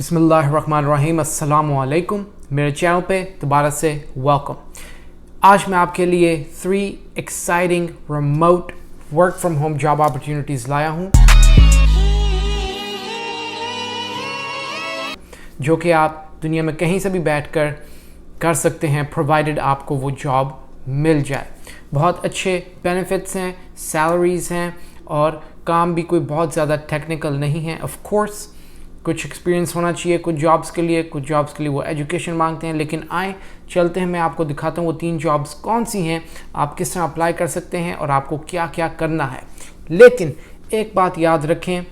बिस्मिल्लाहिर्रहमानिर्रहीम। अस्सलाम ओ अलैकुम। मेरे चैनल पे दोबारा से वेलकम। आज मैं आपके लिए 3 exciting remote work from home job opportunities लाया हूँ जो कि आप दुनिया में कहीं से भी बैठकर कर सकते हैं, प्रोवाइडेड आपको वो जॉब मिल जाए। बहुत अच्छे बेनिफिट्स हैं, सैलरीज़ हैं और काम भी कोई बहुत ज़्यादा टेक्निकल नहीं है। ऑफ कोर्स कुछ एक्सपीरियंस होना चाहिए कुछ जॉब्स के लिए वो एजुकेशन मांगते हैं, लेकिन आए चलते हैं, मैं आपको दिखाता हूँ वो 3 जॉब्स कौन सी हैं, आप किस तरह अप्लाई कर सकते हैं और आपको क्या क्या करना है। लेकिन एक बात याद रखें,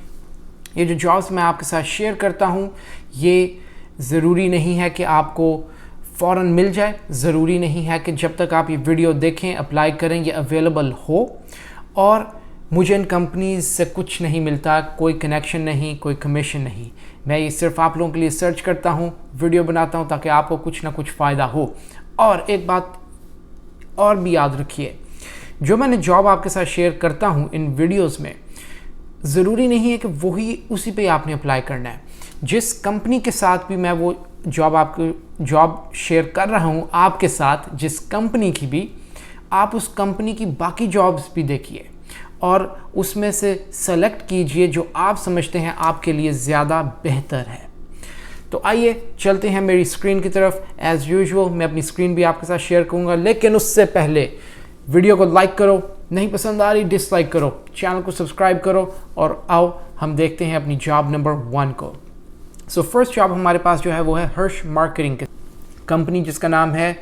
ये जो जॉब्स मैं आपके साथ शेयर करता हूँ ये ज़रूरी नहीं है कि आपको फ़ौरन मिल जाए, ज़रूरी नहीं है कि जब तक आप ये वीडियो देखें अप्लाई करें ये अवेलेबल हो। और मुझे इन कंपनीज़ से कुछ नहीं मिलता, कोई कनेक्शन नहीं, कोई कमीशन नहीं। मैं ये सिर्फ आप लोगों के लिए सर्च करता हूँ, वीडियो बनाता हूँ ताकि आपको कुछ ना कुछ फ़ायदा हो। और एक बात और भी याद रखिए, जो मैंने जॉब आपके साथ शेयर करता हूँ इन वीडियोस में, ज़रूरी नहीं है कि वही उसी पे आपने अप्लाई करना है। जिस कंपनी के साथ भी मैं वो जॉब शेयर कर रहा हूँ आपके साथ, जिस कंपनी की भी, आप उस कंपनी की बाकी जॉब्स भी देखिए और उसमें से सेलेक्ट कीजिए जो आप समझते हैं आपके लिए ज़्यादा बेहतर है। तो आइए चलते हैं मेरी स्क्रीन की तरफ। एज़ यूजुअल मैं अपनी स्क्रीन भी आपके साथ शेयर करूँगा, लेकिन उससे पहले वीडियो को लाइक करो, नहीं पसंद आ रही डिसलाइक करो, चैनल को सब्सक्राइब करो और आओ हम देखते हैं अपनी जॉब नंबर 1 को। सो फर्स्ट जॉब हमारे पास जो है वो है हर्ष मार्केटिंग की कंपनी, जिसका नाम है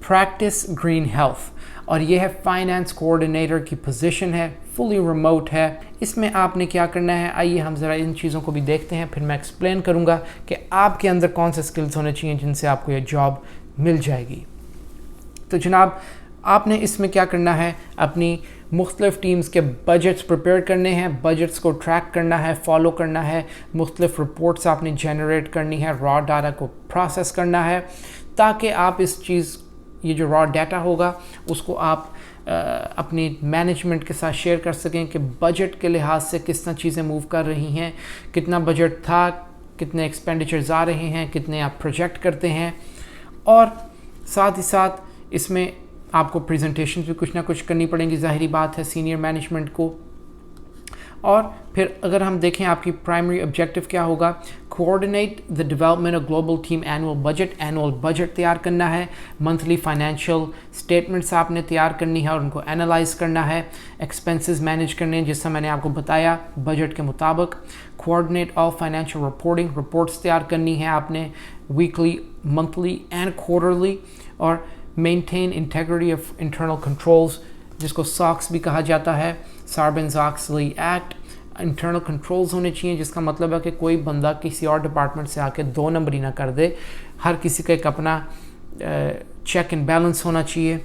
प्रैक्टिस ग्रीन हेल्थ, और ये है फाइनेंस कोऑर्डिनेटर की पोजीशन है, फुली रिमोट है। इसमें आपने क्या करना है, आइए हम ज़रा इन चीज़ों को भी देखते हैं, फिर मैं एक्सप्लेन करूँगा कि आपके अंदर कौन से स्किल्स होने चाहिए जिनसे आपको ये जॉब मिल जाएगी। तो जनाब आपने इसमें क्या करना है, अपनी मुख्तलिफ़ टीम्स के बजट्स प्रिपेयर करने हैं, बजट्स को ट्रैक करना है, फॉलो करना है, मुख्तलिफ़ रिपोर्ट्स आपने जनरेट करनी है, रॉ डाटा को प्रोसेस करना है, ताकि आप इस चीज़ ये जो रॉ डाटा होगा उसको आप अपनी मैनेजमेंट के साथ शेयर कर सकें कि बजट के लिहाज से किस तरह चीज़ें मूव कर रही हैं, कितना बजट था, कितने एक्सपेंडिचर्स आ रहे हैं, कितने आप प्रोजेक्ट करते हैं। और साथ ही साथ इसमें आपको प्रेजेंटेशन भी कुछ ना कुछ करनी पड़ेंगी, ज़ाहिरी बात है, सीनियर मैनेजमेंट को। और फिर अगर हम देखें आपकी प्राइमरी ऑब्जेक्टिव क्या होगा, coordinate the development of global team annual budget तैयार करना है, मंथली फाइनेंशियल स्टेटमेंट्स आपने तैयार करनी है और उनको एनालाइज करना है, एक्सपेंसेस मैनेज करने हैं जिससे मैंने आपको बताया बजट के मुताबिक, कोऑर्डिनेट ऑल फाइनेंशियल रिपोर्ट्स तैयार करनी है आपने वीकली, मंथली एंड क्वार्टरली, और maintain integrity of internal controls, जिसको सॉक्स भी कहा जाता है, सार्बेन्स-ऑक्सली एक्ट। इंटरनल कंट्रोल्स होने चाहिए, जिसका मतलब है कि कोई बंदा किसी और डिपार्टमेंट से आके 2 नंबरी ना कर दे, हर किसी का एक अपना चेक एंड बैलेंस होना चाहिए।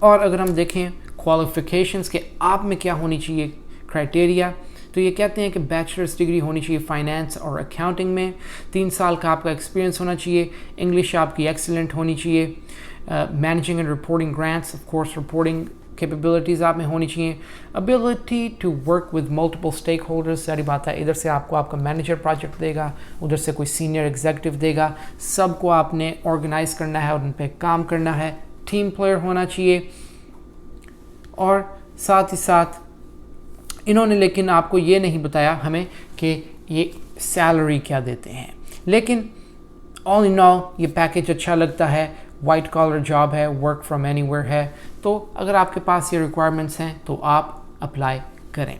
और अगर हम देखें क्वालिफ़िकेशंस के आप में क्या होनी चाहिए क्राइटेरिया, तो ये कहते हैं कि बैचलर्स डिग्री होनी चाहिए फाइनेंस और अकाउंटिंग में, 3 साल का आपका एक्सपीरियंस होना चाहिए, इंग्लिश आपकी एक्सीलेंट होनी चाहिए, managing and reporting grants, of course reporting capabilities आप में होनी चाहिए, ability to work with multiple stakeholders, सारी बात है, इधर से आपको आपका मैनेजर प्रोजेक्ट देगा, उधर से कोई सीनियर एग्जीक्यूटिव देगा, सबको आपने ऑर्गेनाइज करना है और उन पर काम करना है, टीम प्लेयर होना चाहिए। और साथ ही साथ इन्होंने लेकिन आपको ये नहीं बताया हमें कि ये सैलरी क्या देते हैं, लेकिन ऑल इन ऑल ये पैकेज अच्छा लगता है, वाइट कॉलर जॉब है, वर्क फ्रॉम एनीवेयर है। तो अगर आपके पास ये रिक्वायरमेंट्स हैं तो आप अप्लाई करें।